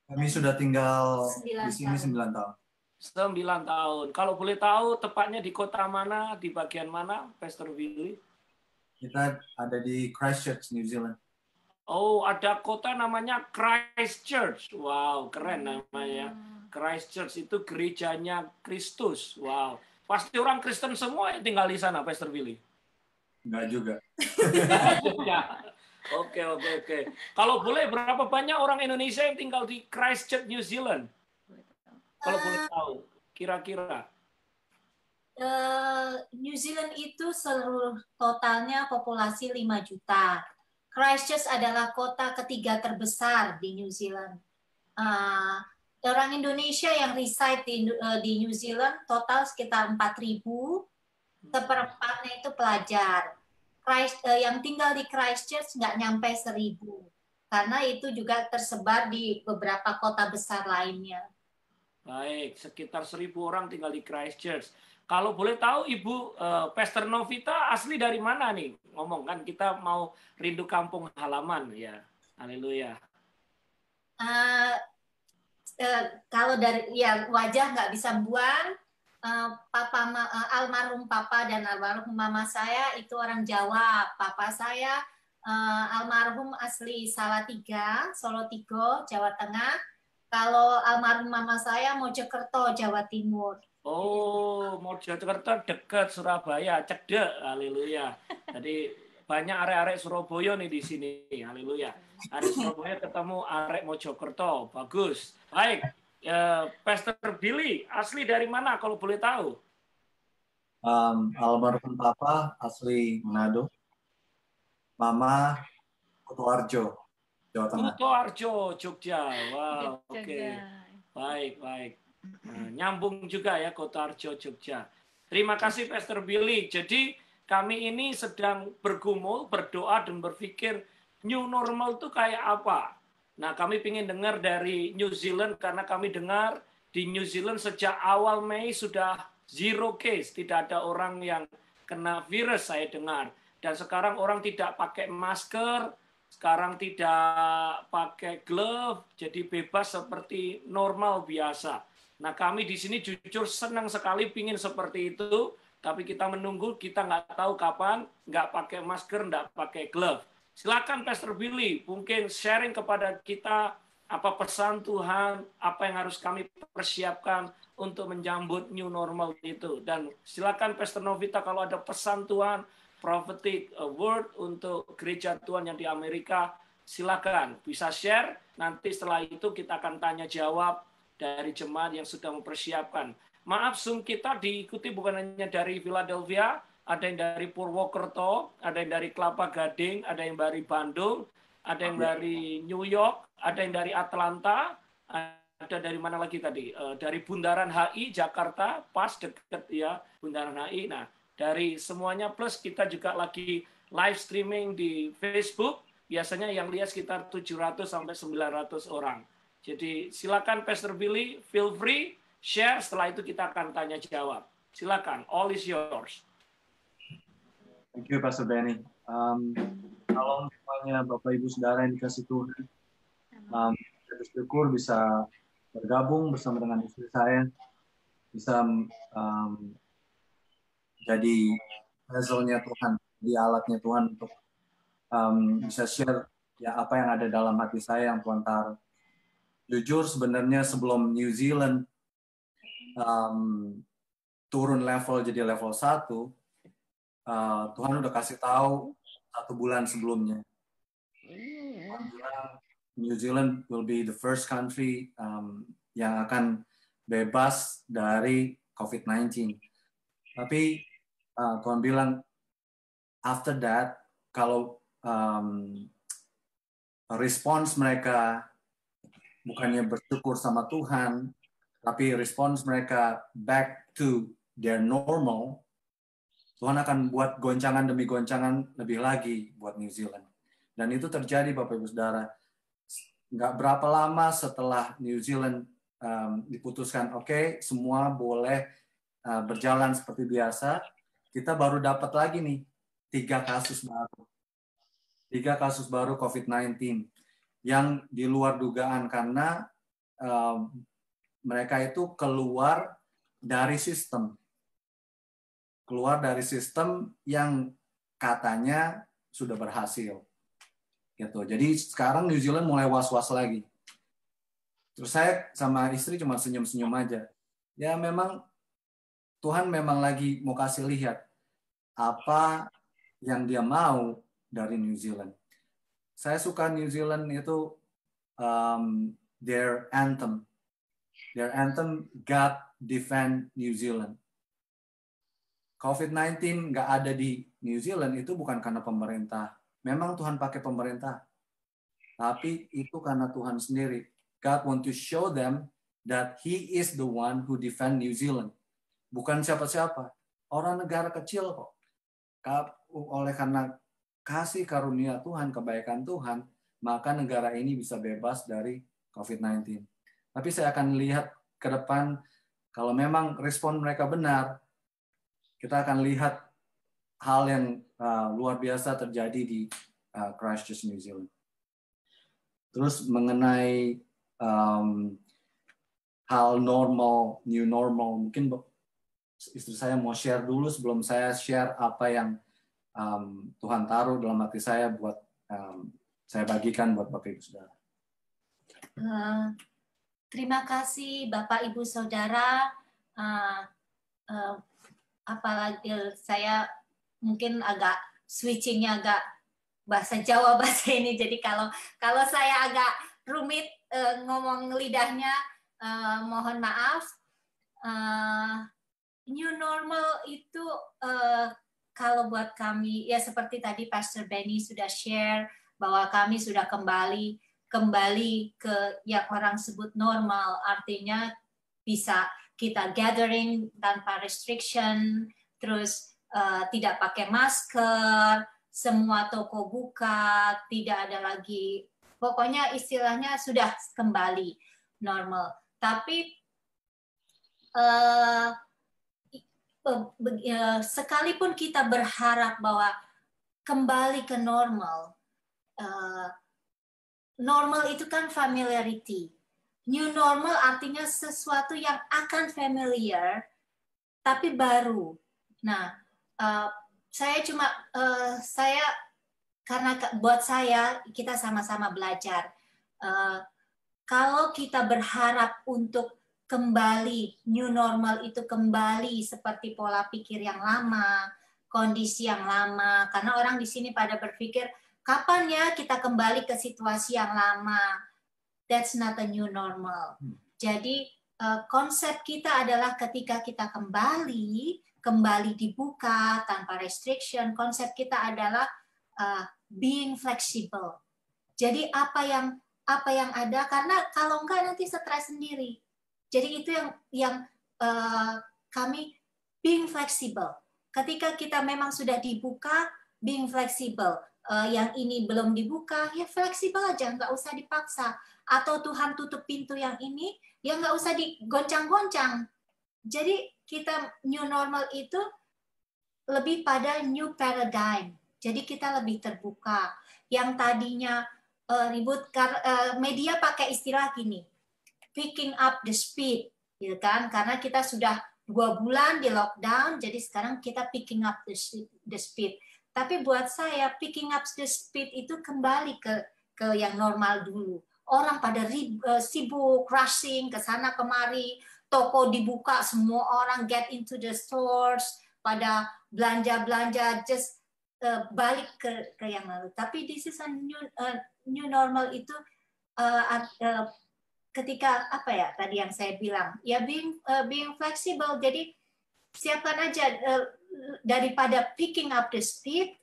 Kami sudah tinggal di 9 sini tahun. 9 tahun. 9 tahun. Kalau boleh tahu tepatnya di kota mana, di bagian mana, Pastor Billy? Kita ada di Christchurch, New Zealand. Oh, ada kota namanya Christchurch. Wow, keren namanya. Christchurch itu gerejanya Kristus. Wow. Pasti orang Kristen semua yang tinggal di sana, Pastor Billy. Enggak juga. Ya. Oke, oke, oke. Kalau boleh, berapa banyak orang Indonesia yang tinggal di Christchurch, New Zealand? Kalau boleh tahu, kira-kira. New Zealand itu seluruh totalnya populasi 5 juta. Christchurch adalah kota ketiga terbesar di New Zealand. Orang Indonesia yang reside di New Zealand total sekitar 4.000, seperempatnya itu pelajar. Yang tinggal di Christchurch nggak nyampe 1.000, karena itu juga tersebar di beberapa kota besar lainnya. Baik, sekitar 1.000 orang tinggal di Christchurch. Kalau boleh tahu Ibu Pastor Novita asli dari mana nih? Ngomong kan kita mau rindu kampung halaman ya. Haleluya. Uh, Kalau dari ya wajah nggak bisa buang. Almarhum papa dan almarhum mama saya itu orang Jawa. Papa saya almarhum asli Salatiga, Solo Tigo, Jawa Tengah. Kalau almarhum mama saya Mojokerto, Jawa Timur. Oh, Mojokerto dekat Surabaya, cedek. Haleluya. Jadi banyak arek-arek Surabaya nih di sini. Haleluya. Arek Surabaya ketemu arek Mojokerto. Bagus. Baik. Pastor Billy, asli dari mana kalau boleh tahu? Almarhum Papa asli Manado. Mama Kutoarjo, Jawa Tengah. Kutoarjo, Jogja. Wow, oke. Baik, baik. Nah, nyambung juga ya Kutoarjo, Jogja. Terima kasih Pastor Billy. Jadi kami ini sedang bergumul, berdoa dan berpikir new normal itu kayak apa. Nah, kami ingin dengar dari New Zealand karena kami dengar di New Zealand sejak awal Mei sudah zero case, tidak ada orang yang kena virus saya dengar. Dan sekarang orang tidak pakai masker, sekarang tidak pakai glove, jadi bebas seperti normal biasa. Nah kami di sini jujur senang sekali pingin seperti itu, tapi kita menunggu, kita nggak tahu kapan, nggak pakai masker, nggak pakai glove. Silakan Pastor Billy, mungkin sharing kepada kita apa pesan Tuhan, apa yang harus kami persiapkan untuk menyambut new normal itu. Dan silakan Pastor Novita kalau ada pesan Tuhan, prophetic word untuk gereja Tuhan yang di Amerika, silakan bisa share. Nanti setelah itu kita akan tanya jawab dari jemaat yang sudah mempersiapkan. Maaf, Zoom kita diikuti bukan hanya dari Philadelphia, ada yang dari Purwokerto, ada yang dari Kelapa Gading, ada yang dari Bandung, ada yang dari New York, ada yang dari Atlanta, ada dari mana lagi tadi? Dari Bundaran HI Jakarta, pas deket ya Bundaran HI. Nah, dari semuanya plus kita juga lagi live streaming di Facebook. Biasanya yang lihat sekitar 700 sampai 900 orang. Jadi silakan Pastor Billy, feel free share, setelah itu kita akan tanya jawab. Silakan, all is yours. Thank you Pastor Benny. Kalau misalnya Bapak Ibu Saudara yang dikasih Tuhan, saya bersyukur bisa bergabung bersama dengan istri saya, bisa jadi vessel-nya Tuhan, di alatnya Tuhan untuk bisa share ya apa yang ada dalam hati saya yang Tuhan taruh. Jujur sebenarnya sebelum New Zealand turun level jadi level 1, Tuhan udah kasih tahu 1 bulan sebelumnya. Tuhan bilang New Zealand will be the first country yang akan bebas dari COVID-19. Tapi Tuhan bilang after that, kalau respons mereka bukannya bersyukur sama Tuhan, tapi respons mereka back to their normal, Tuhan akan buat goncangan demi goncangan lebih lagi buat New Zealand. Dan itu terjadi Bapak Ibu Saudara. Nggak berapa lama setelah New Zealand diputuskan, oke, semua boleh berjalan seperti biasa, kita baru dapat lagi nih 3 kasus baru. 3 kasus baru COVID-19 yang di luar dugaan karena mereka itu keluar dari sistem yang katanya sudah berhasil gitu. Jadi sekarang New Zealand mulai was-was lagi. Terus saya sama istri cuma senyum-senyum aja. Ya memang Tuhan memang lagi mau kasih lihat apa yang dia mau dari New Zealand. Saya suka New Zealand itu their anthem. Their anthem, God Defend New Zealand. COVID-19 nggak ada di New Zealand itu bukan karena pemerintah. Memang Tuhan pakai pemerintah. Tapi itu karena Tuhan sendiri. God want to show them that He is the one who defend New Zealand. Bukan siapa-siapa. Orang negara kecil kok. Oleh karena kasih karunia Tuhan, kebaikan Tuhan, maka negara ini bisa bebas dari COVID-19. Tapi saya akan lihat ke depan, kalau memang respon mereka benar, kita akan lihat hal yang luar biasa terjadi di Christchurch, New Zealand. Terus mengenai hal normal, new normal, mungkin istri saya mau share dulu sebelum saya share apa yang Tuhan taruh dalam hati saya buat saya bagikan buat Bapak Ibu Saudara. Terima kasih Bapak Ibu Saudara. Apalagi saya mungkin agak switchingnya agak bahasa Jawa bahasa ini. Jadi kalau saya agak rumit ngomong lidahnya, mohon maaf. New normal itu kalau buat kami ya seperti tadi Pastor Benny sudah share bahwa kami sudah kembali ke yang orang sebut normal, artinya bisa kita gathering tanpa restriction, terus tidak pakai masker, semua toko buka, tidak ada lagi, pokoknya istilahnya sudah kembali normal. Tapi sekalipun kita berharap bahwa kembali ke normal, normal itu kan familiarity. New normal artinya sesuatu yang akan familiar, tapi baru. Nah, karena buat saya, kita sama-sama belajar. Kalau kita berharap untuk kembali, new normal itu kembali seperti pola pikir yang lama, kondisi yang lama, karena orang di sini pada berpikir, kapan ya kita kembali ke situasi yang lama? That's not a new normal. Jadi konsep kita adalah ketika kita kembali dibuka tanpa restriction, konsep kita adalah being flexible. Jadi apa yang ada, karena kalau enggak nanti stres sendiri. Jadi itu yang kami being flexible. Ketika kita memang sudah dibuka, being flexible. Yang ini belum dibuka, ya fleksibel aja, nggak usah dipaksa. Atau Tuhan tutup pintu yang ini, ya nggak usah digoncang-goncang. Jadi kita new normal itu lebih pada new paradigm. Jadi kita lebih terbuka. Yang tadinya ribut, media pakai istilah gini, picking up the speed, gitu kan? Karena kita sudah 2 bulan di lockdown, jadi sekarang kita picking up the speed. Tapi buat saya, picking up the speed itu kembali ke yang normal dulu. Orang pada sibuk, rushing, ke sana kemari, toko dibuka, semua orang get into the stores, pada belanja-belanja, just balik ke yang lalu. Tapi this is a new normal itu ketika, apa ya, tadi yang saya bilang, ya being flexible, jadi siapkan aja, daripada picking up the speed,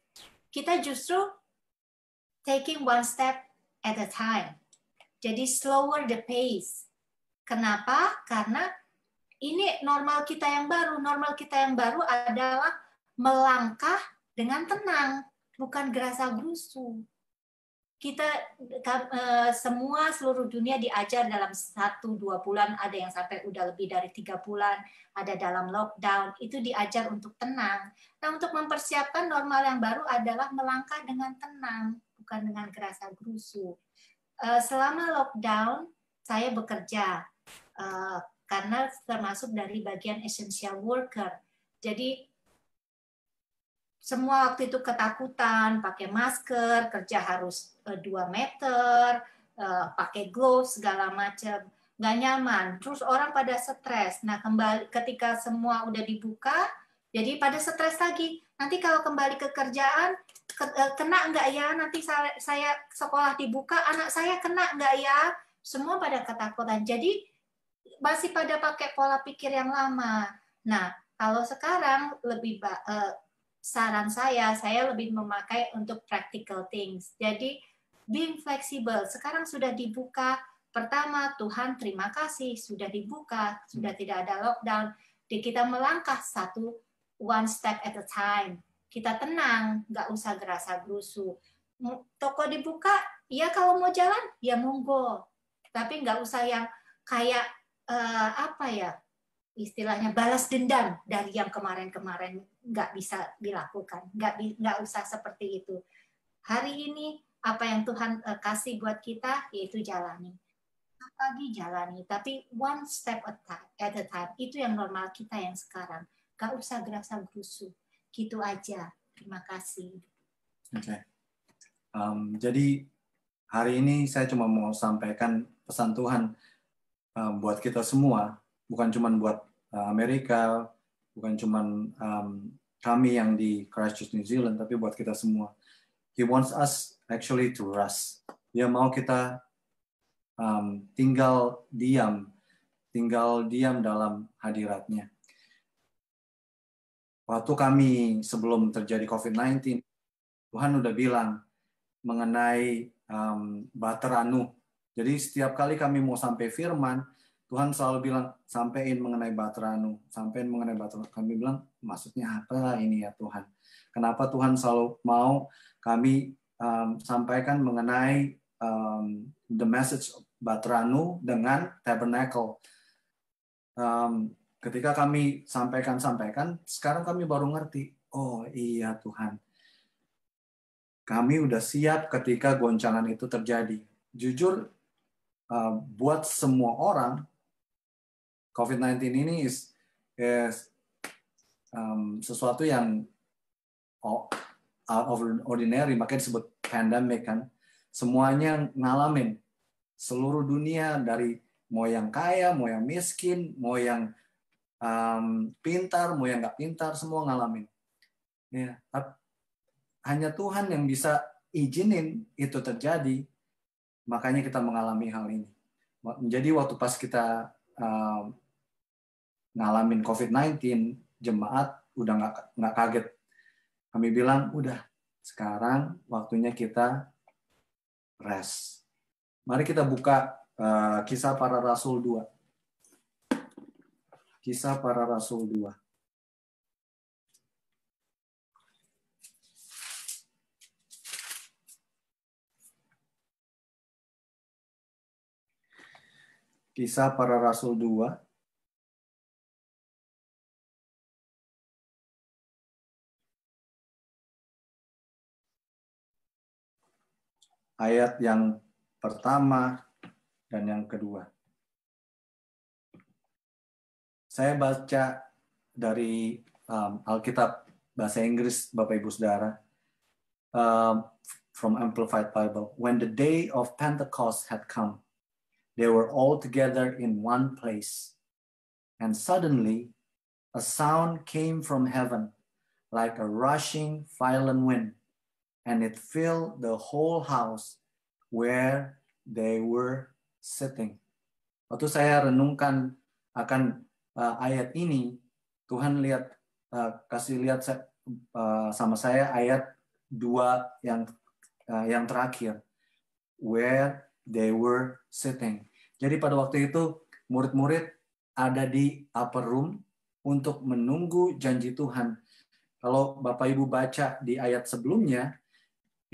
kita justru taking one step at a time. Jadi slower the pace. Kenapa? Karena ini normal kita yang baru. Normal kita yang baru adalah melangkah dengan tenang, bukan gerasa-gerusu. Kita semua seluruh dunia diajar dalam 1-2 bulan, ada yang sampai udah lebih dari 3 bulan, ada dalam lockdown, itu diajar untuk tenang. Nah, untuk mempersiapkan normal yang baru adalah melangkah dengan tenang, bukan dengan gerasa-gerusu. Selama lockdown, saya bekerja karena termasuk dari bagian essential worker. Jadi semua waktu itu ketakutan, pakai masker, kerja harus 2 meter, pakai gloves segala macam, nggak nyaman. Terus orang pada stres. Nah, kembali ketika semua udah dibuka, jadi pada stres lagi. Nanti kalau kembali ke kerjaan, kena nggak ya? Nanti saya sekolah dibuka, anak saya kena nggak ya? Semua pada ketakutan. Jadi masih pada pakai pola pikir yang lama. Nah, kalau sekarang lebih saran saya lebih memakai untuk practical things. Jadi being flexible. Sekarang sudah dibuka. Pertama, Tuhan terima kasih sudah dibuka, sudah tidak ada lockdown. Kita melangkah one step at a time. Kita tenang, nggak usah gerasa-gerusu. Toko dibuka, ya kalau mau jalan, ya monggo. Tapi nggak usah yang kayak apa ya, istilahnya balas dendam dari yang kemarin-kemarin nggak bisa dilakukan, nggak usah seperti itu. Hari ini apa yang Tuhan kasih buat kita yaitu jalani, lagi jalani, tapi one step at a time. Itu yang normal kita yang sekarang, nggak usah gerasa-gerusu, gitu aja. Terima kasih. Oke. Jadi hari ini saya cuma mau sampaikan pesan Tuhan buat kita semua. Bukan cuma buat Amerika, bukan cuma kami yang di Christchurch, New Zealand, tapi buat kita semua. He wants us actually to rest. Dia mau kita tinggal diam dalam hadiratnya. Waktu kami sebelum terjadi COVID-19, Tuhan udah bilang mengenai Bahtera Nuh. Jadi setiap kali kami mau sampai firman, Tuhan selalu bilang, sampaikan mengenai Bahtera Nuh, sampaikan mengenai Bahtera Nuh. Kami bilang, maksudnya apa ini ya Tuhan? Kenapa Tuhan selalu mau kami sampaikan mengenai the message of Bahtera Nuh dengan tabernacle? Ketika kami sampaikan, sekarang kami baru ngerti, oh iya Tuhan, kami udah siap ketika goncangan itu terjadi. Jujur, buat semua orang, COVID-19 ini is sesuatu yang out of ordinary, makanya disebut pandemic kan. Semuanya ngalamin. Seluruh dunia, dari mau yang kaya, mau yang miskin, mau yang pintar, mau yang nggak pintar, semua ngalamin. Ya, hanya Tuhan yang bisa izinin itu terjadi. Makanya kita mengalami hal ini. Jadi waktu pas kita ngalamin COVID-19, jemaat udah nggak kaget. Kami bilang, udah, sekarang waktunya kita rest. Mari kita buka Kisah Para Rasul 2. Kisah Para Rasul 2. Kisah Para Rasul 2. Ayat yang pertama dan yang kedua. Saya baca dari Alkitab bahasa Inggris, Bapak Ibu Saudara, from Amplified Bible. When the day of Pentecost had come, they were all together in one place. And suddenly, a sound came from heaven, like a rushing violent wind, and it filled the whole house where they were sitting. Waktu saya renungkan akan ayat ini, Tuhan kasih lihat sama saya ayat 2 yang terakhir, where they were sitting. Jadi pada waktu itu murid-murid ada di upper room untuk menunggu janji Tuhan. Kalau Bapak Ibu baca di ayat sebelumnya,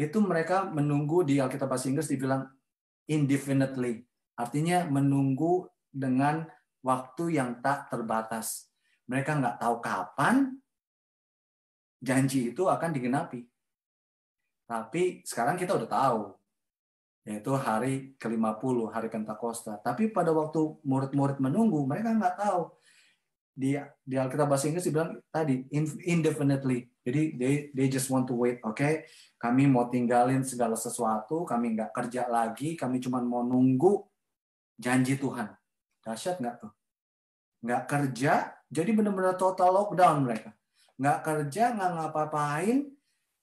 itu mereka menunggu, di Alkitab bahasa Inggris dibilang indefinitely. Artinya menunggu dengan waktu yang tak terbatas. Mereka nggak tahu kapan janji itu akan digenapi. Tapi sekarang kita udah tahu. yaitu hari ke-50, hari Pentakosta. Tapi pada waktu murid-murid menunggu, mereka nggak tahu. Di Alkitab bahasa Inggris dibilang tadi indefinitely. Jadi they just want to wait. Oke, kami mau tinggalin segala sesuatu, kami nggak kerja lagi, kami cuma mau nunggu janji Tuhan. Dahsyat nggak tuh? Nggak kerja, jadi benar-benar total lockdown mereka. Nggak kerja, nggak ngapa-ngapain,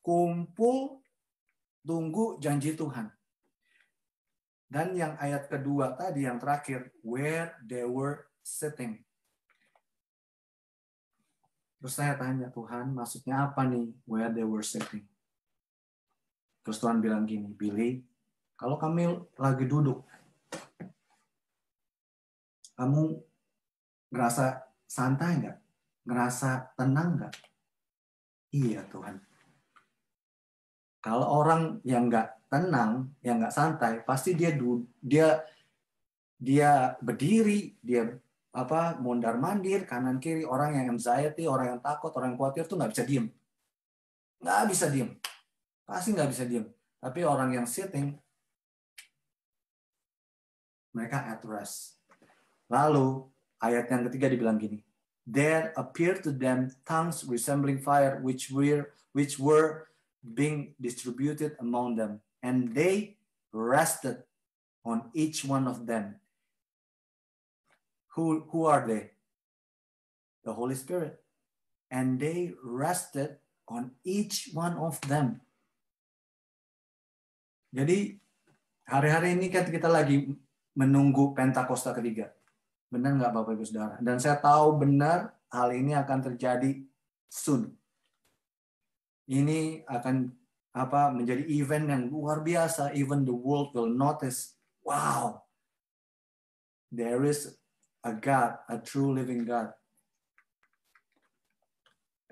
kumpul, tunggu janji Tuhan. Dan yang ayat kedua tadi, yang terakhir, where they were sitting. Terus saya tanya, Tuhan, maksudnya apa nih, where they were sitting? Terus Tuhan bilang gini, Billy, kalau kami lagi duduk, kamu ngerasa santai nggak? Ngerasa tenang nggak? Iya, Tuhan. Kalau orang yang nggak tenang, yang nggak santai, pasti dia berdiri, dia mondar-mandir kanan kiri. Orang yang anxiety, orang yang takut, orang yang khawatir tuh nggak bisa diem, pasti nggak bisa diem. Tapi orang yang sitting, mereka at rest. Lalu ayat yang ketiga dibilang gini, there appeared to them tongues resembling fire, which were being distributed among them, and they rested on each one of them. Who are they? The Holy Spirit. And they rested on each one of them. Jadi hari-hari ini kan kita lagi menunggu Pentakosta ketiga. Benar nggak Bapak Ibu Saudara? Dan saya tahu benar hal ini akan terjadi soon. Ini akan menjadi event yang luar biasa. Even the world will notice, wow, there is a God, a true living God.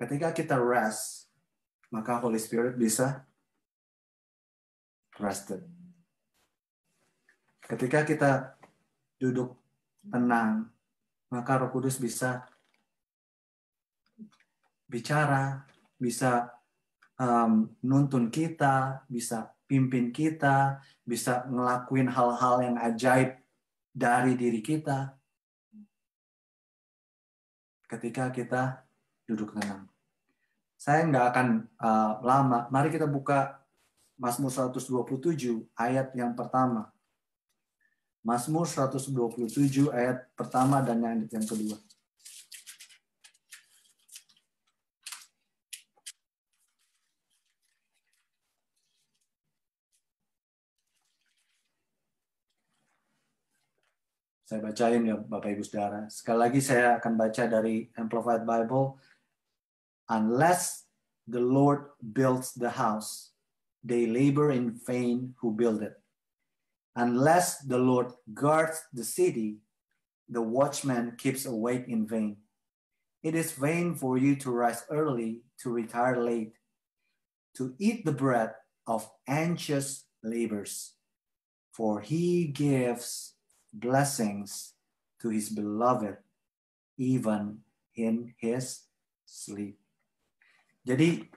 Ketika kita rest, maka Holy Spirit bisa rested. Ketika kita duduk tenang, maka Roh Kudus bisa bicara, bisa nuntun kita, bisa pimpin kita, bisa ngelakuin hal-hal yang ajaib dari diri kita. Ketika kita duduk tenang. Saya nggak akan lama. Mari kita buka Mazmur 127 ayat yang pertama. Mazmur 127 ayat pertama dan ayat yang kedua. Saya bacain ya Bapak Ibu Saudara. Sekali lagi saya akan baca dari Amplified Bible. Unless the Lord builds the house, they labor in vain who build it. Unless the Lord guards the city, the watchman keeps awake in vain. It is vain for you to rise early, to retire late, to eat the bread of anxious labors. For he gives blessings to his beloved, even in his sleep. Jadi,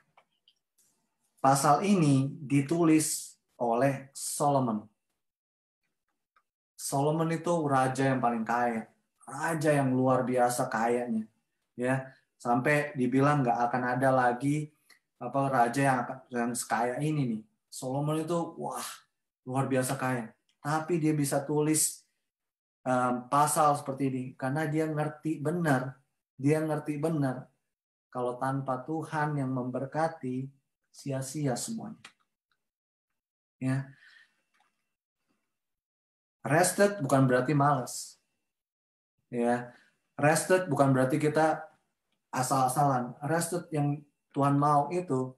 pasal ini ditulis oleh Solomon. Solomon itu raja yang paling kaya, raja yang luar biasa kayanya, ya. Sampai dibilang nggak akan ada lagi raja yang sekaya ini nih. Solomon itu wah luar biasa kaya. Tapi dia bisa tulis pasal seperti ini karena dia ngerti benar kalau tanpa Tuhan yang memberkati sia-sia semuanya. Ya. Rested bukan berarti malas. Ya. Rested bukan berarti kita asal-asalan. Rested yang Tuhan mau itu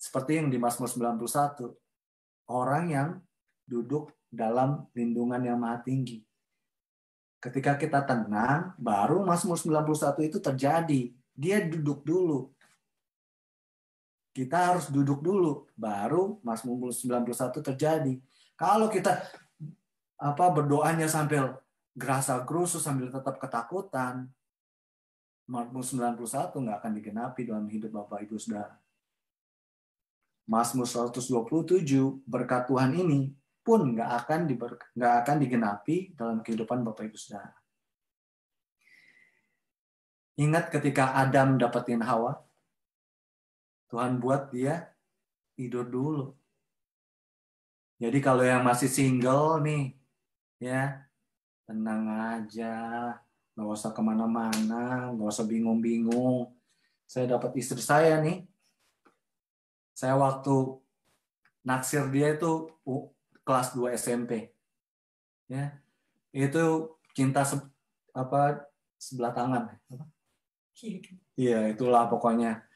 seperti yang di Mazmur 91. Orang yang duduk dalam lindungan yang maha tinggi. Ketika kita tenang, baru Mazmur 91 itu terjadi. Dia duduk dulu. Kita harus duduk dulu, baru Mazmur 91 terjadi. Kalau kita berdoanya sambil gerasa-gerusu, sambil tetap ketakutan, Mazmur 91 nggak akan digenapi dalam hidup Bapak Ibu Saudara. Mazmur 127, berkat Tuhan ini, pun nggak akan digenapi dalam kehidupan Bapak Ibu Saudara. Ingat ketika Adam dapetin Hawa, Tuhan buat dia tidur dulu. Jadi kalau yang masih single nih, ya tenang aja, nggak usah kemana-mana, nggak usah bingung-bingung. Saya dapat istri saya nih, saya waktu naksir dia itu kelas 2 SMP, ya itu cinta sebelah tangan, iya itulah pokoknya.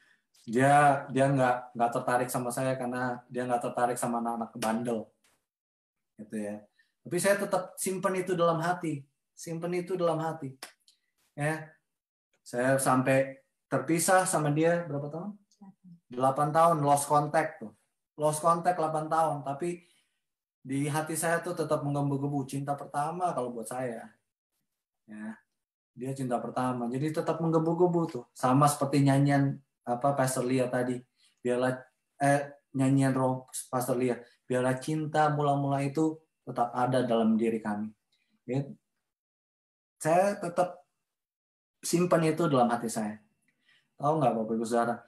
Dia nggak tertarik sama saya karena dia nggak tertarik sama anak-anak bandel, gitu ya. Tapi saya tetap simpen itu dalam hati, ya. Saya sampai terpisah sama dia berapa tahun? 8 tahun, lost contact 8 tahun. Tapi di hati saya tuh tetap menggebu-gebu, cinta pertama kalau buat saya, ya. Dia cinta pertama, jadi tetap menggebu-gebu tuh, sama seperti nyanyian Pastor Lia tadi, biarlah nyanyian roh Pastor Lia, biarlah cinta mula-mula itu tetap ada dalam diri kami. Ya. Saya tetap simpan itu dalam hati saya. Tahu nggak Bapak Ibu Saudara?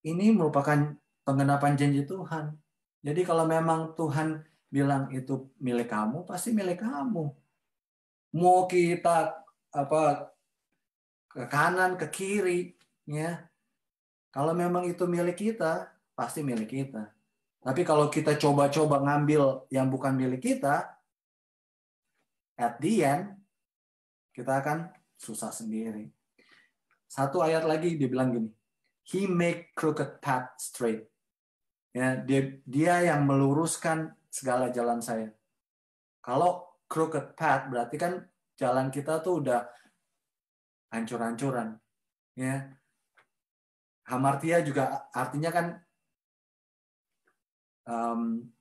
Ini merupakan penggenapan janji Tuhan. Jadi kalau memang Tuhan bilang itu milik kamu, pasti milik kamu. Mau kita ke kanan, ke kiri, ya. Kalau memang itu milik kita, pasti milik kita. Tapi kalau kita coba-coba ngambil yang bukan milik kita, at the end, kita akan susah sendiri. Satu ayat lagi dibilang gini, He make crooked path straight. Ya, dia yang meluruskan segala jalan saya. Kalau crooked path berarti kan jalan kita tuh udah hancur-hancuran. Ya. Hamartia juga artinya kan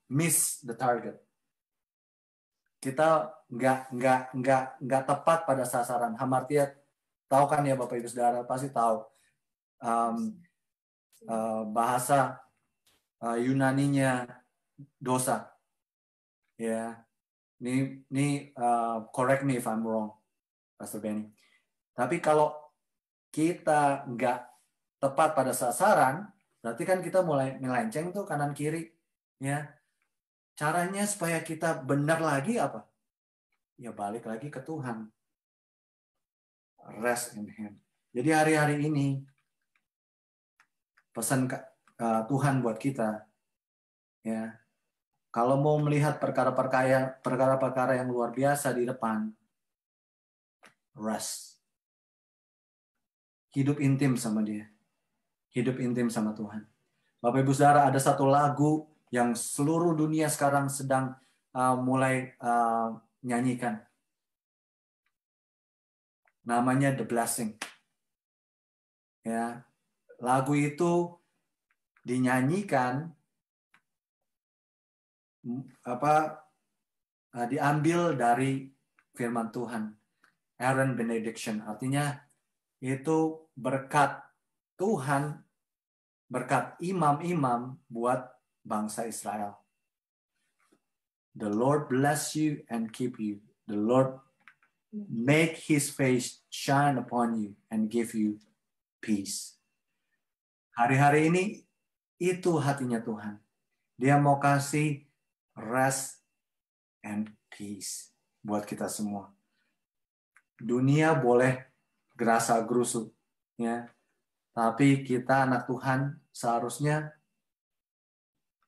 miss the target. Kita nggak tepat pada sasaran. Hamartia tahu kan ya Bapak Ibu Saudara, pasti tahu. Bahasa Yunaninya dosa. Ya. Ini correct me if I'm wrong, Pastor Benny. Tapi kalau kita nggak tepat pada sasaran, berarti kan kita mulai melenceng tuh kanan kiri, ya. Caranya supaya kita benar lagi apa? Ya balik lagi ke Tuhan. Rest in Him. Jadi hari-hari ini pesan Tuhan buat kita, ya. Kalau mau melihat perkara-perkara yang luar biasa di depan, rest. Hidup intim sama Dia. Hidup intim sama Tuhan. Bapak Ibu Saudara, ada satu lagu yang seluruh dunia sekarang sedang mulai nyanyikan. Namanya The Blessing. Ya, lagu itu dinyanyikan diambil dari firman Tuhan. Aaron benediction, artinya itu berkat Tuhan, berkat imam-imam buat bangsa Israel. The Lord bless you and keep you. The Lord make His face shine upon you and give you peace. Hari-hari ini itu hatinya Tuhan. Dia mau kasih rest and peace buat kita semua. Dunia boleh gerasa-gerusu, ya. Tapi kita anak Tuhan seharusnya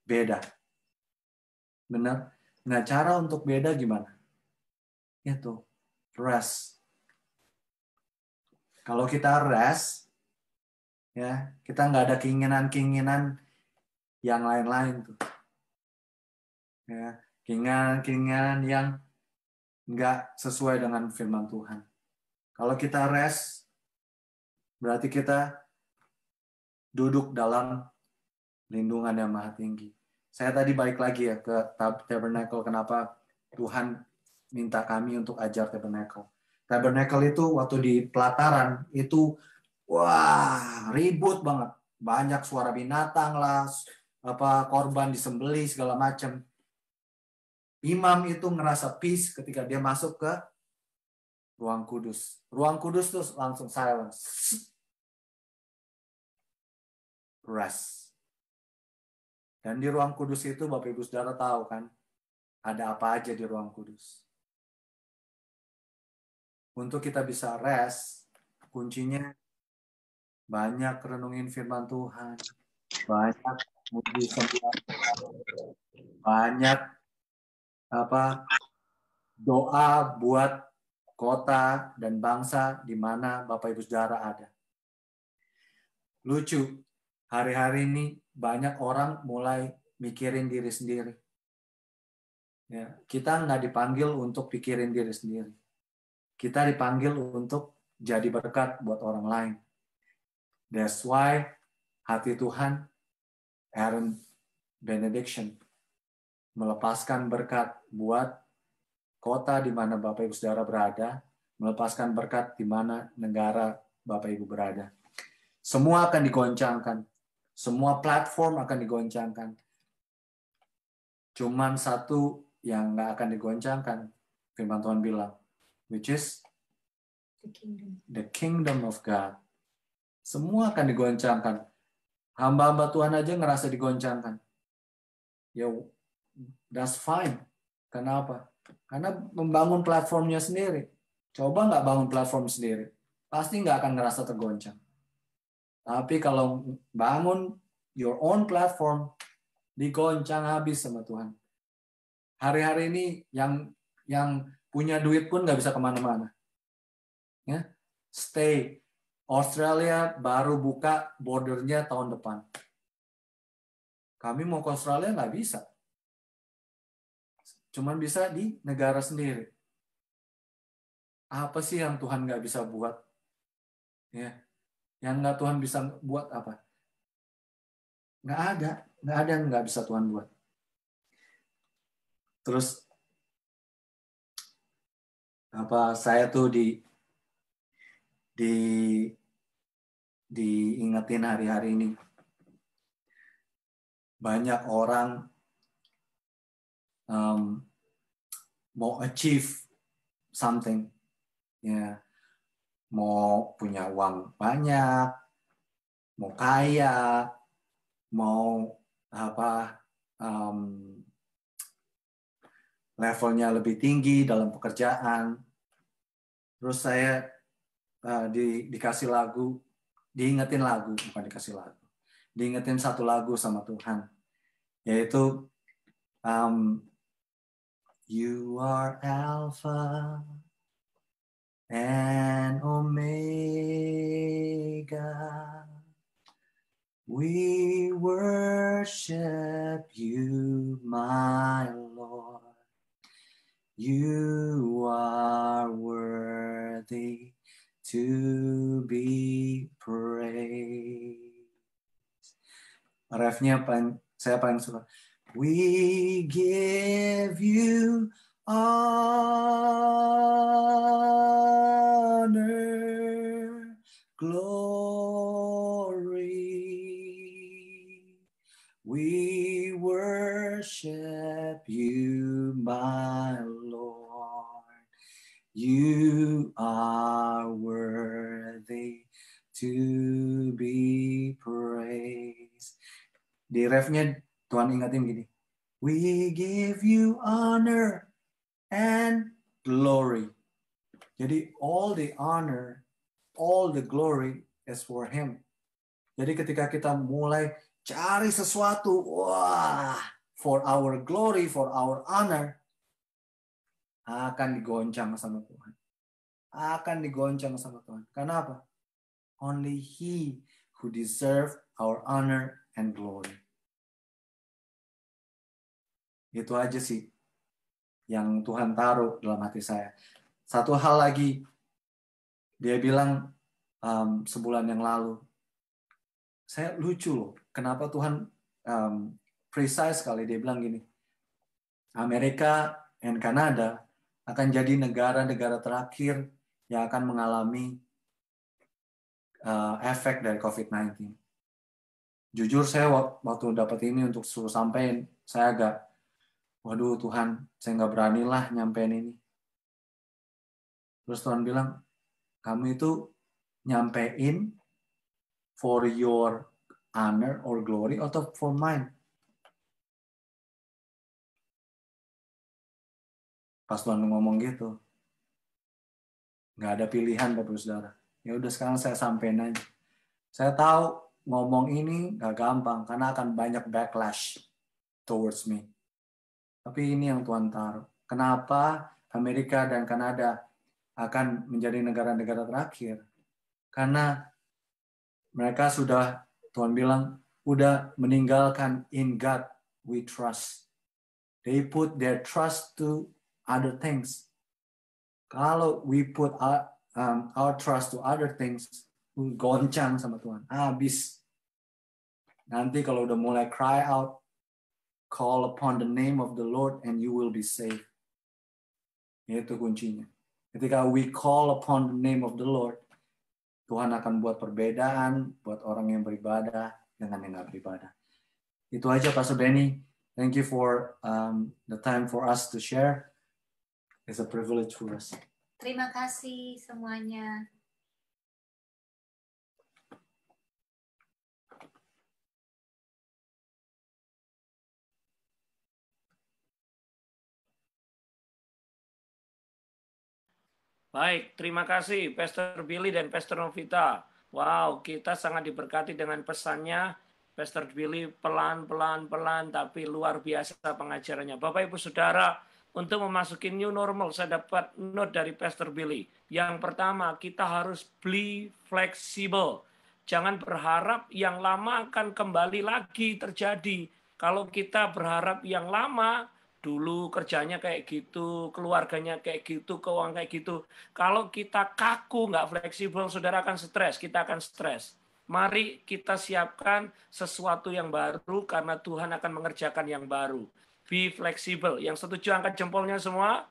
beda. Benar? Nah, cara untuk beda gimana? Itu rest. Kalau kita rest, ya, kita nggak ada keinginan-keinginan yang lain-lain tuh. Ya, keinginan-keinginan yang nggak sesuai dengan firman Tuhan. Kalau kita rest, berarti kita duduk dalam lindungan yang maha tinggi. Saya tadi balik lagi ya ke Tabernacle. Kenapa Tuhan minta kami untuk ajar Tabernacle? Tabernacle itu waktu di pelataran itu wah ribut banget, banyak suara binatang lah, korban disembelih segala macam. Imam itu ngerasa peace ketika dia masuk ke ruang kudus. Ruang kudus tuh langsung silence. Rest. Dan di ruang kudus itu Bapak Ibu Saudara tahu kan, ada apa aja di ruang kudus. Untuk kita bisa rest, kuncinya banyak renungin firman Tuhan, banyak muji sembah, banyak doa buat kota dan bangsa di mana Bapak Ibu Saudara ada. Lucu, hari-hari ini banyak orang mulai mikirin diri sendiri. Ya, kita nggak dipanggil untuk pikirin diri sendiri. Kita dipanggil untuk jadi berkat buat orang lain. That's why hati Tuhan, Aaron Benediction, melepaskan berkat buat kota di mana Bapak Ibu Saudara berada, melepaskan berkat di mana negara Bapak Ibu berada. Semua akan digoncangkan. Semua platform akan digoncangkan. Cuman satu yang nggak akan digoncangkan, firman Tuhan bilang, which is the kingdom of God. Semua akan digoncangkan. Hamba-hamba Tuhan aja ngerasa digoncangkan. Ya, that's fine. Kenapa? Karena membangun platformnya sendiri. Coba nggak bangun platform sendiri, pasti nggak akan ngerasa tergoncang. Tapi kalau bangun your own platform, digoncang habis sama Tuhan. Hari-hari ini yang punya duit pun nggak bisa kemana-mana. Ya, stay. Australia baru buka bordernya tahun depan. Kami mau ke Australia nggak bisa. Cuman bisa di negara sendiri. Apa sih yang Tuhan nggak bisa buat? Ya, yang nggak Tuhan bisa buat apa? Nggak ada yang nggak bisa Tuhan buat. Terus saya tuh diingetin hari-hari ini, banyak orang mau achieve something, ya, mau punya uang banyak, mau kaya, mau levelnya lebih tinggi dalam pekerjaan. Terus saya dikasih lagu, diingetin lagu, bukan dikasih lagu, diingetin satu lagu sama Tuhan, yaitu You are Alpha and Omega. We worship you, my Lord. You are worthy to be praised. Refnya saya paling suka. We give you honor, glory. We worship you, my Lord. You are worthy to be praised. Di refnya Tuhan ingatin gini. We give you honor and glory. Jadi all the honor, all the glory is for Him. Jadi ketika kita mulai cari sesuatu, wah, for our glory, for our honor, akan digoncang sama Tuhan. Akan digoncang sama Tuhan. Kenapa? Only He who deserve our honor and glory. Itu aja sih yang Tuhan taruh dalam hati saya. Satu hal lagi, dia bilang sebulan yang lalu, saya lucu loh, kenapa Tuhan precise sekali, dia bilang gini, Amerika dan Kanada akan jadi negara-negara terakhir yang akan mengalami efek dari COVID-19. Jujur saya waktu dapat ini untuk suruh sampaikan, saya agak waduh Tuhan, saya nggak beranilah nyampein ini. Terus Tuhan bilang, kamu itu nyampein for your honor or glory atau for mine? Pas Tuhan ngomong gitu, nggak ada pilihan Bapak Saudara. Ya udah sekarang saya sampein aja. Saya tahu ngomong ini nggak gampang karena akan banyak backlash towards me. Tapi ini yang Tuhan taruh. Kenapa Amerika dan Kanada akan menjadi negara-negara terakhir? Karena mereka sudah, Tuhan bilang, udah meninggalkan in God we trust. They put their trust to other things. Kalau we put our trust to other things, goncang sama Tuhan. Habis. Nanti kalau udah mulai cry out, call upon the name of the Lord and you will be saved. Itu kuncinya. Ketika we call upon the name of the Lord, Tuhan akan buat perbedaan buat orang yang beribadah dengan yang nggak beribadah. Itu aja Pastor Benny. Thank you for the time for us to share. It's a privilege for us. Terima kasih semuanya. Baik, terima kasih Pastor Billy dan Pastor Novita. Wow, kita sangat diberkati dengan pesannya. Pastor Billy pelan-pelan tapi luar biasa pengajarannya. Bapak Ibu Saudara, untuk memasuki new normal, saya dapat note dari Pastor Billy. Yang pertama, kita harus be fleksibel. Jangan berharap yang lama akan kembali lagi terjadi. Kalau kita berharap yang lama, dulu kerjanya kayak gitu, keluarganya kayak gitu, keuangan kayak gitu. Kalau kita kaku, nggak fleksibel, saudara akan stres, kita akan stres. Mari kita siapkan sesuatu yang baru karena Tuhan akan mengerjakan yang baru. Be flexible. Yang setuju angkat jempolnya semua?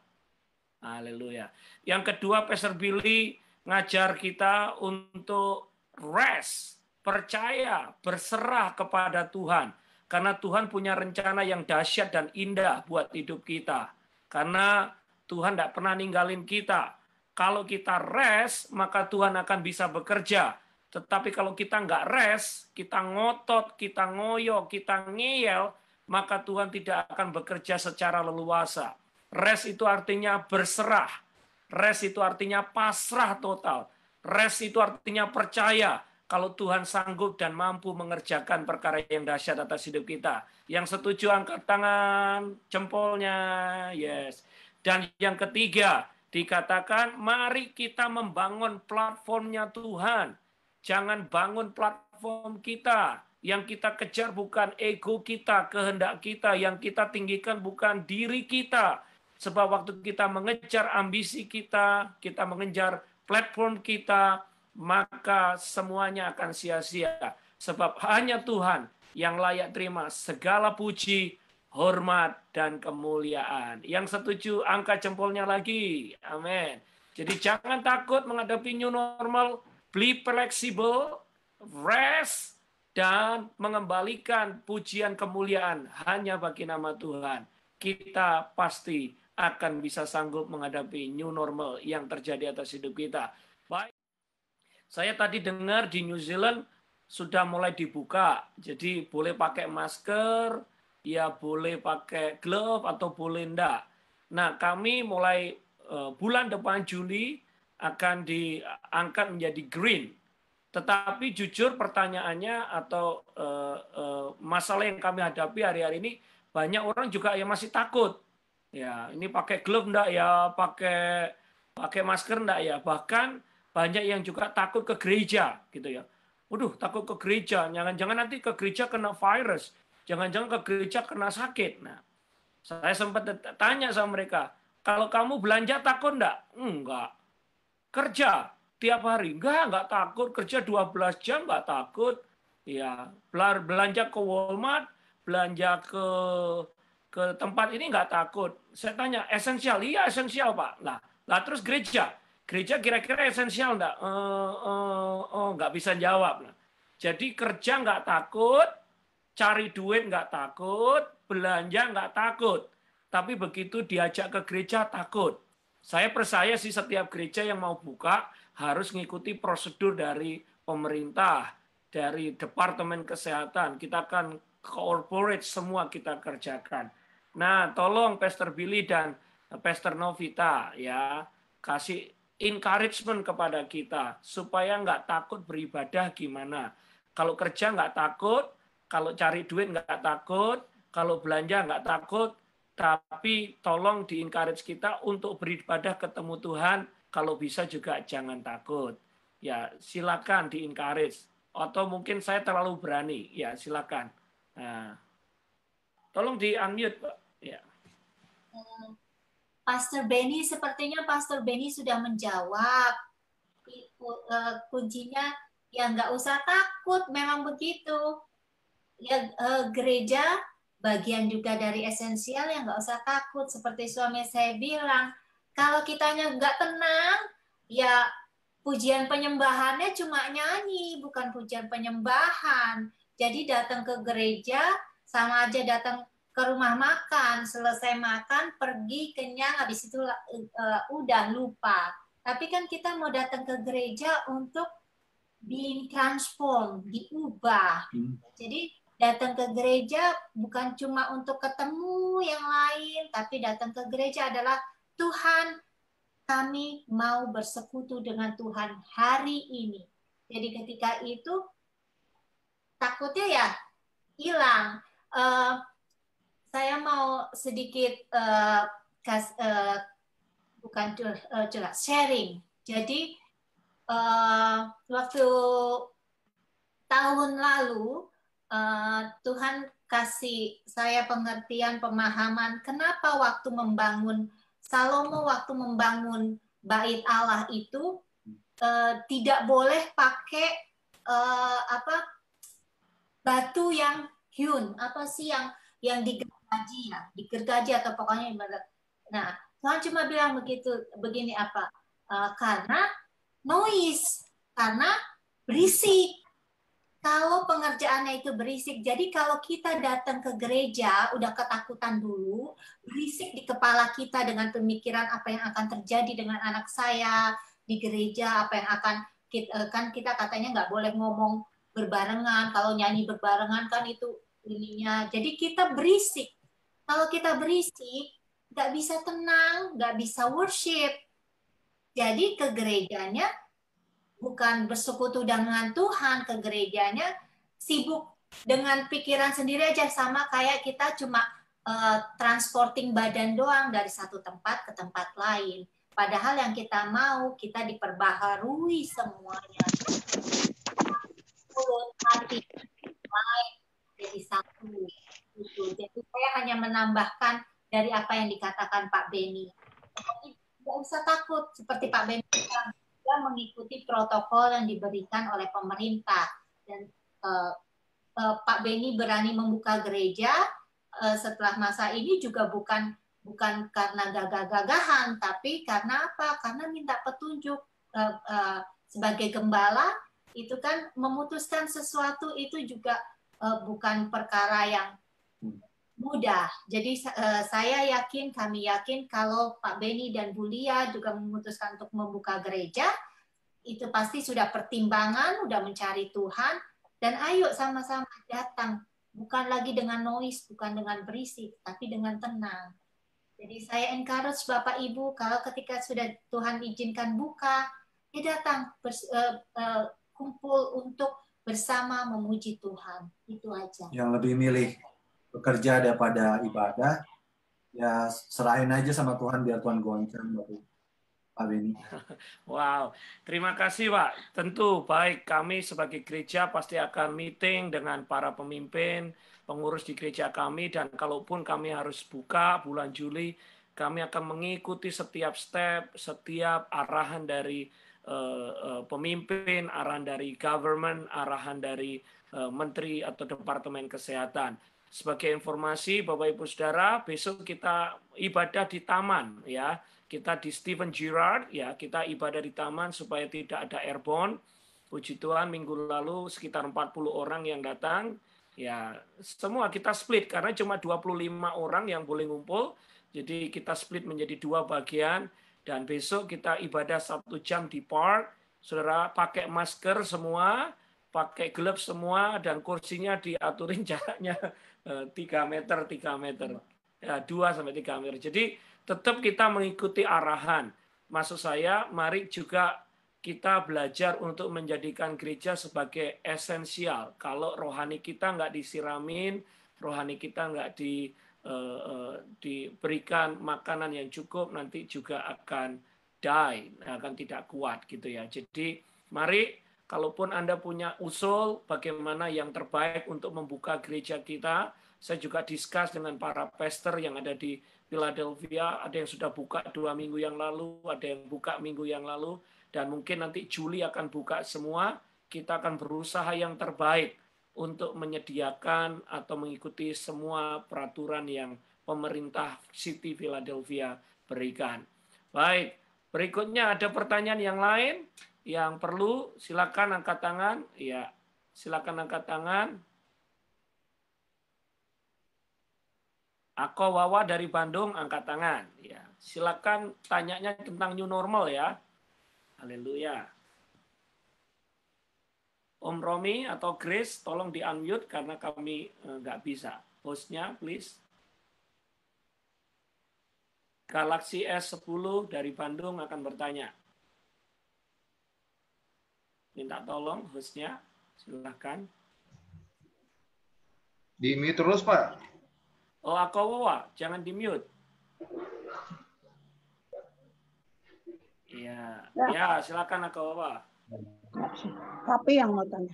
Haleluya. Yang kedua, Pastor Billy ngajar kita untuk rest, percaya, berserah kepada Tuhan. Karena Tuhan punya rencana yang dahsyat dan indah buat hidup kita. Karena Tuhan tidak pernah ninggalin kita. Kalau kita rest, maka Tuhan akan bisa bekerja. Tetapi kalau kita nggak rest, kita ngotot, kita ngoyo, kita ngeyel, maka Tuhan tidak akan bekerja secara leluasa. Rest itu artinya berserah. Rest itu artinya pasrah total. Rest itu artinya percaya kalau Tuhan sanggup dan mampu mengerjakan perkara yang dahsyat atas hidup kita. Yang setuju angkat tangan, jempolnya. Yes. Dan yang ketiga, dikatakan mari kita membangun platformnya Tuhan. Jangan bangun platform kita. Yang kita kejar bukan ego kita, kehendak kita. Yang kita tinggikan bukan diri kita. Sebab waktu kita mengejar ambisi kita mengejar platform kita, maka semuanya akan sia-sia. Sebab hanya Tuhan yang layak terima segala puji, hormat, dan kemuliaan. Yang setuju, angkat jempolnya lagi. Amin. Jadi jangan takut menghadapi new normal, be flexible, rest, dan mengembalikan pujian kemuliaan hanya bagi nama Tuhan. Kita pasti akan bisa sanggup menghadapi new normal yang terjadi atas hidup kita. Baik. Saya tadi dengar di New Zealand sudah mulai dibuka. Jadi boleh pakai masker, ya boleh pakai glove atau boleh enggak. Nah, kami mulai bulan depan Juli akan diangkat menjadi green. Tetapi jujur pertanyaannya atau masalah yang kami hadapi hari-hari ini, banyak orang juga yang masih takut. Ya, ini pakai glove enggak ya, pakai masker enggak ya. Bahkan banyak yang juga takut ke gereja gitu ya. Waduh, takut ke gereja, jangan-jangan nanti ke gereja kena virus, jangan-jangan ke gereja kena sakit. Nah, saya sempat tanya sama mereka, kalau kamu belanja takut enggak? Enggak. Kerja tiap hari? Enggak takut. Kerja 12 jam enggak takut. Ya, belanja ke Walmart, belanja ke tempat ini enggak takut. Saya tanya, esensial? Iya, esensial, Pak. Lah terus gereja kira-kira esensial enggak? Enggak bisa jawab. Jadi kerja enggak takut, cari duit enggak takut, belanja enggak takut. tapi begitu diajak ke gereja takut. Saya percaya sih setiap gereja yang mau buka harus mengikuti prosedur dari pemerintah, dari Departemen Kesehatan. Kita akan corporate semua kita kerjakan. Nah, tolong Pastor Billy dan Pastor Novita ya kasih encouragement kepada kita supaya nggak takut beribadah gimana. Kalau kerja nggak takut, kalau cari duit nggak takut, kalau belanja nggak takut, tapi tolong di-encourage kita untuk beribadah ketemu Tuhan. Kalau bisa juga jangan takut. Ya, silakan di-encourage. Atau mungkin saya terlalu berani. Ya, silakan. Nah, tolong di-unmute, Pak. Ya. Pastor Benny, sepertinya Pastor Benny sudah menjawab. Kuncinya ya nggak usah takut, memang begitu. Ya, gereja bagian juga dari esensial yang nggak usah takut. Seperti suami saya bilang, kalau kitanya nggak tenang, ya pujian penyembahannya cuma nyanyi, bukan pujian penyembahan. Jadi datang ke gereja sama aja datang ke rumah makan, selesai makan, pergi, kenyang, habis itu udah lupa. Tapi kan kita mau datang ke gereja untuk being transformed, diubah. Jadi datang ke gereja bukan cuma untuk ketemu yang lain, tapi datang ke gereja adalah Tuhan, kami mau bersekutu dengan Tuhan hari ini. Jadi ketika itu takutnya ya hilang. Saya mau sedikit bukan curhat, sharing. Jadi waktu tahun lalu Tuhan kasih saya pengertian, pemahaman kenapa waktu membangun Salomo waktu membangun bait Allah itu tidak boleh pakai batu yang hewn, apa sih yang digergaji ya, digergaji atau pokoknya nah Tuhan cuma bilang begini apa karena noise, karena berisik. Kalau pengerjaannya itu berisik, jadi kalau kita datang ke gereja udah ketakutan dulu, berisik di kepala kita dengan pemikiran apa yang akan terjadi dengan anak saya di gereja, apa yang akan kita katanya nggak boleh ngomong berbarengan, kalau nyanyi berbarengan kan itu ininya. Jadi kita berisik. Kalau kita berisik, nggak bisa tenang, nggak bisa worship. Jadi ke gerejanya bukan bersekutu dengan Tuhan, ke gerejanya sibuk dengan pikiran sendiri aja, sama kayak kita cuma transporting badan doang dari satu tempat ke tempat lain. Padahal yang kita mau, kita diperbaharui semuanya. Mulut, hati, mind, jadi satu. Gitu. Jadi saya hanya menambahkan dari apa yang dikatakan Pak Benny. Tidak usah takut, seperti Pak Benny bilang, mengikuti protokol yang diberikan oleh pemerintah, dan Pak Benny berani membuka gereja setelah masa ini juga bukan karena gagah-gagahan, tapi karena apa? Karena minta petunjuk. Sebagai gembala itu kan memutuskan sesuatu itu juga bukan perkara yang mudah. Jadi saya yakin, kami yakin kalau Pak Benny dan Bu Lia juga memutuskan untuk membuka gereja, itu pasti sudah pertimbangan, udah mencari Tuhan, dan ayo sama-sama datang. Bukan lagi dengan noise, bukan dengan berisik, tapi dengan tenang. Jadi saya encourage Bapak Ibu, kalau ketika sudah Tuhan izinkan buka, ya datang kumpul untuk bersama memuji Tuhan. Itu aja. Yang lebih milih bekerja daripada ibadah, ya serahin aja sama Tuhan biar Tuhan goncang Pak Benny. Wow, terima kasih Pak. Tentu baik, kami sebagai gereja pasti akan meeting dengan para pemimpin, pengurus di gereja kami, dan kalaupun kami harus buka bulan Juli, kami akan mengikuti setiap step, setiap arahan dari pemimpin, arahan dari government, arahan dari menteri atau departemen kesehatan. Sebagai informasi Bapak Ibu Saudara, besok kita ibadah di taman ya. Kita di Stephen Girard ya, kita ibadah di taman supaya tidak ada airborne. Puji Tuhan minggu lalu sekitar 40 orang yang datang. Ya, semua kita split karena cuma 25 orang yang boleh ngumpul. Jadi kita split menjadi 2 bagian dan besok kita ibadah 1 jam di park. Saudara pakai masker semua, pakai glove semua, dan kursinya diaturin jaraknya 3 meter, 3 meter. Ya, 2 sampai 3 meter. Jadi tetap kita mengikuti arahan. Maksud saya, mari juga kita belajar untuk menjadikan gereja sebagai esensial. Kalau rohani kita nggak disiramin, rohani kita nggak diberikan makanan yang cukup, nanti juga akan die, akan tidak kuat gitu ya. Jadi mari, kalaupun Anda punya usul bagaimana yang terbaik untuk membuka gereja kita, saya juga discuss dengan para pastor yang ada di Philadelphia, ada yang sudah buka 2 minggu yang lalu, ada yang buka minggu yang lalu, dan mungkin nanti Juli akan buka semua. Kita akan berusaha yang terbaik untuk menyediakan atau mengikuti semua peraturan yang pemerintah City Philadelphia berikan. Baik, berikutnya ada pertanyaan yang lain yang perlu, silakan angkat tangan. Ya, silakan angkat tangan. Ako Wawa dari Bandung angkat tangan. Ya, silakan tanyanya tentang new normal ya. Haleluya. Om Romi atau Grace, tolong di-unmute karena kami nggak bisa. Hostnya, please. Galaxy S10 dari Bandung akan bertanya. Minta tolong hostnya, silakan. Di-mute terus, Pak. Oh, Ako Wawa, jangan di-mute. Iya, ya silakan Ako Wawa. Tapi yang mau tanya.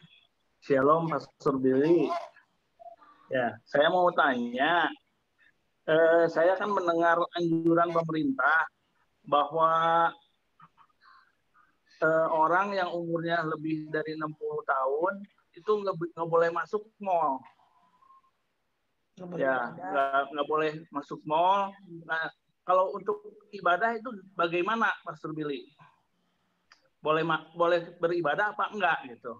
Shalom, Pastor Billy. Ya, saya mau tanya. Saya kan mendengar anjuran pemerintah bahwa orang yang umurnya lebih dari 60 tahun itu nggak boleh masuk mall. Ya, nggak boleh masuk mall. Nah, kalau untuk ibadah itu bagaimana, Pastor Billy? Boleh beribadah apa enggak gitu?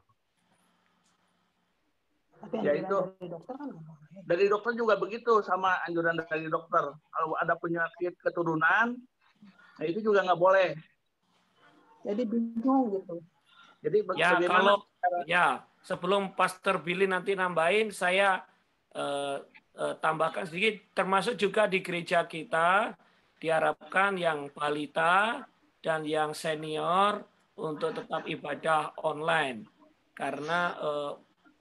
Tapi Ya itu dari dokter kan nggak boleh. dari dokter juga begitu, sama anjuran dari dokter. Kalau ada penyakit keturunan, nah itu juga nggak boleh. Jadi bingung gitu. Jadi Ya, bagaimana? kalau ya sebelum Pastor Billy nanti nambahin, saya tambahkan sedikit. Termasuk juga di gereja kita diharapkan yang balita dan yang senior untuk tetap ibadah online karena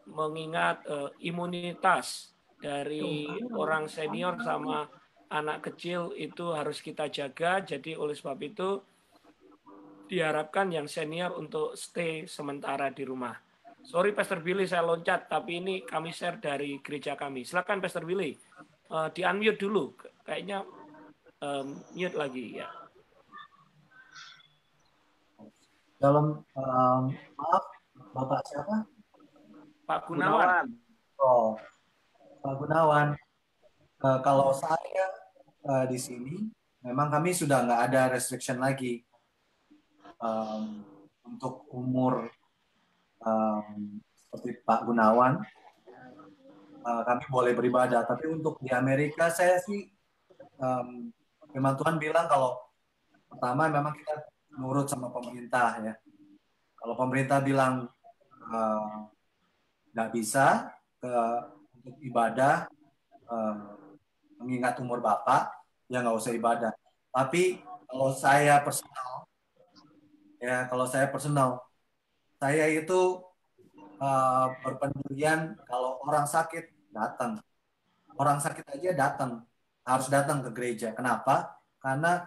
mengingat imunitas dari orang senior sama anak kecil itu harus kita jaga. Jadi oleh sebab itu diharapkan yang senior untuk stay sementara di rumah. Sorry Pastor Billy saya loncat, tapi ini kami share dari gereja kami. Silakan Pastor Billy, di-unmute dulu. Kayaknya mute lagi ya. Dalam maaf, Bapak siapa? Pak Gunawan. Oh, Pak Gunawan. Kalau saya di sini, memang kami sudah nggak ada restriction lagi untuk umur seperti Pak Gunawan. Kami boleh beribadah. Tapi untuk di Amerika, saya sih firman Tuhan bilang kalau pertama memang kita nurut sama pemerintah ya. Kalau pemerintah bilang nggak bisa untuk ibadah mengingat umur Bapak, ya nggak usah ibadah. Tapi kalau saya personal, saya itu berpendirian kalau orang sakit datang. Orang sakit aja datang, harus datang ke gereja. Kenapa? Karena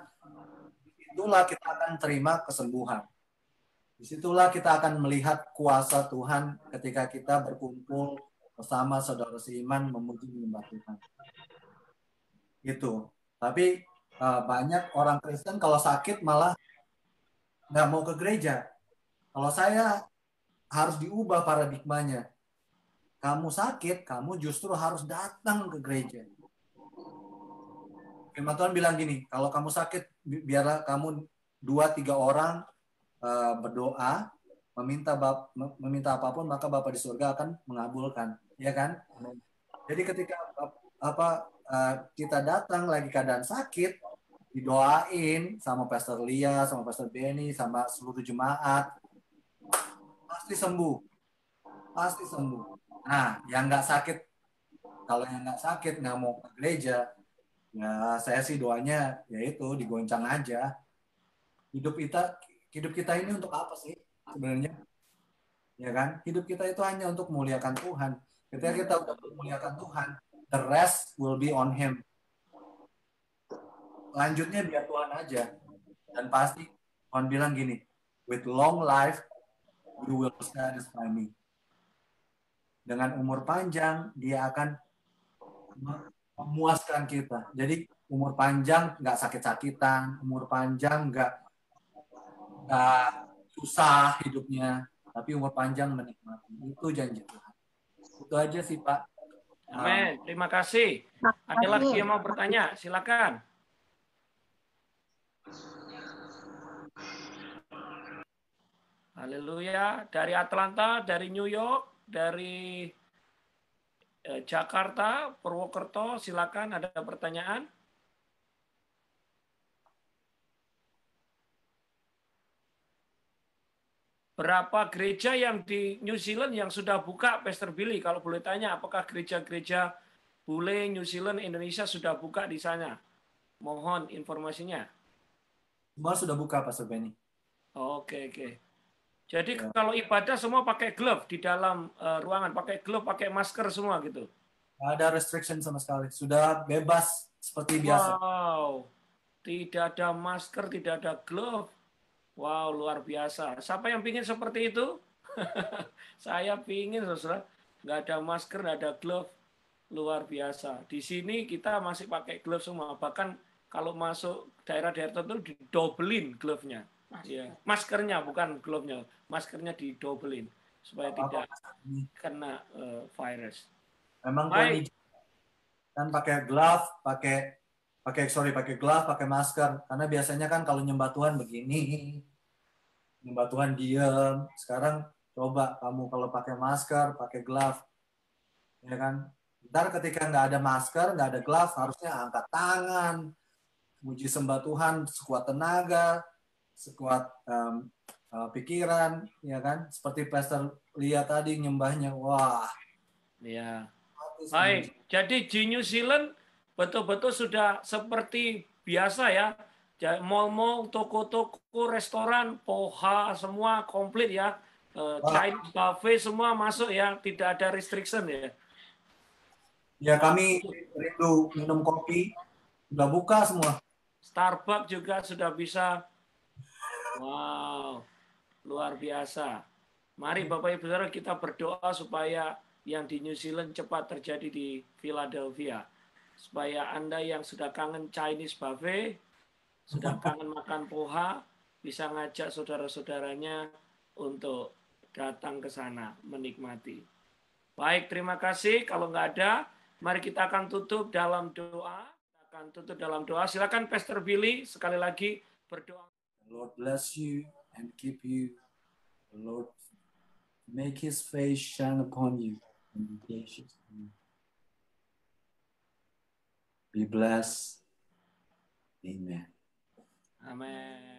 disitulah kita akan terima kesembuhan. Disitulah kita akan melihat kuasa Tuhan ketika kita berkumpul bersama saudara seiman memuji menyembah Tuhan. Itu. Tapi banyak orang Kristen kalau sakit malah nggak mau ke gereja. Kalau saya harus diubah paradigmanya. Kamu sakit, kamu justru harus datang ke gereja. Firman Tuhan bilang gini, kalau kamu sakit, biarlah kamu 2-3 orang berdoa, meminta apapun, maka Bapa di surga akan mengabulkan. Ya kan? Jadi ketika kita datang lagi keadaan sakit, didoain sama Pastor Lia, sama Pastor Benny, sama seluruh jemaat, pasti sembuh, pasti sembuh. Nah, yang nggak sakit, kalau yang nggak sakit nggak mau ke gereja, ya saya sih doanya yaitu digoncang aja. Hidup kita ini untuk apa sih sebenarnya? Ya kan? Hidup kita itu hanya untuk memuliakan Tuhan. Ketika kita udah memuliakan Tuhan, the rest will be on Him. Lanjutnya biar Tuhan aja. Dan pasti Tuhan bilang gini, with long life, you will satisfy me. Dengan umur panjang, dia akan memuaskan kita. Jadi umur panjang nggak sakit-sakitan, umur panjang nggak susah hidupnya, tapi umur panjang menikmati. Itu janji Tuhan. Itu aja sih Pak. Amin. Terima kasih. Ada lagi yang mau bertanya? Silakan. Haleluya. Dari Atlanta, dari New York, dari Jakarta, Purwokerto, silakan ada pertanyaan. Berapa gereja yang di New Zealand yang sudah buka, Pastor Billy? Kalau boleh tanya, apakah gereja-gereja bule New Zealand, Indonesia sudah buka di sana? Mohon informasinya. Semua sudah buka, Pastor Benny. Oke. Jadi kalau ibadah semua pakai glove di dalam ruangan, pakai glove, pakai masker semua gitu. Nggak ada restriction sama sekali. Sudah bebas seperti biasa. Wow. Tidak ada masker, tidak ada glove. Wow, luar biasa. Siapa yang pingin seperti itu? Saya pingin, saudara. Nggak ada masker, nggak ada glove. Luar biasa. Di sini kita masih pakai glove semua. Bahkan kalau masuk daerah-daerah tertentu didobelin glove-nya. Ya, maskernya bukan glove-nya. Maskernya didobelin supaya tidak kena virus. Memang Tuhan kan pakai glove, pakai glove, pakai masker. Karena biasanya kan kalau nyembah Tuhan begini, nyembah Tuhan diam. Sekarang coba kamu kalau pakai masker, pakai glove, ya kan? Ntar ketika nggak ada masker, nggak ada glove, harusnya angkat tangan, muji sembah Tuhan sekuat tenaga, sekuat pikiran, ya kan? Seperti Pastor Lia tadi nyembahnya, wah. Ya. Baik, jadi di New Zealand betul-betul sudah seperti biasa ya. Mall-mall, toko-toko, restoran, poha, semua komplit ya. Chinese buffet semua masuk ya, tidak ada restriction ya. Ya kami rindu minum kopi, sudah buka semua. Starbucks juga sudah bisa. Wow, luar biasa. Mari Bapak Ibu Saudara kita berdoa supaya yang di New Zealand cepat terjadi di Philadelphia. Supaya Anda yang sudah kangen Chinese buffet, sudah kangen makan poha, bisa ngajak saudara-saudaranya untuk datang ke sana menikmati. Baik, terima kasih. Kalau nggak ada, mari kita akan tutup dalam doa. Silakan Pastor Billy sekali lagi berdoa. The Lord bless you and keep you. The Lord make His face shine upon you and be gracious to you. Be blessed. Amen. Amen.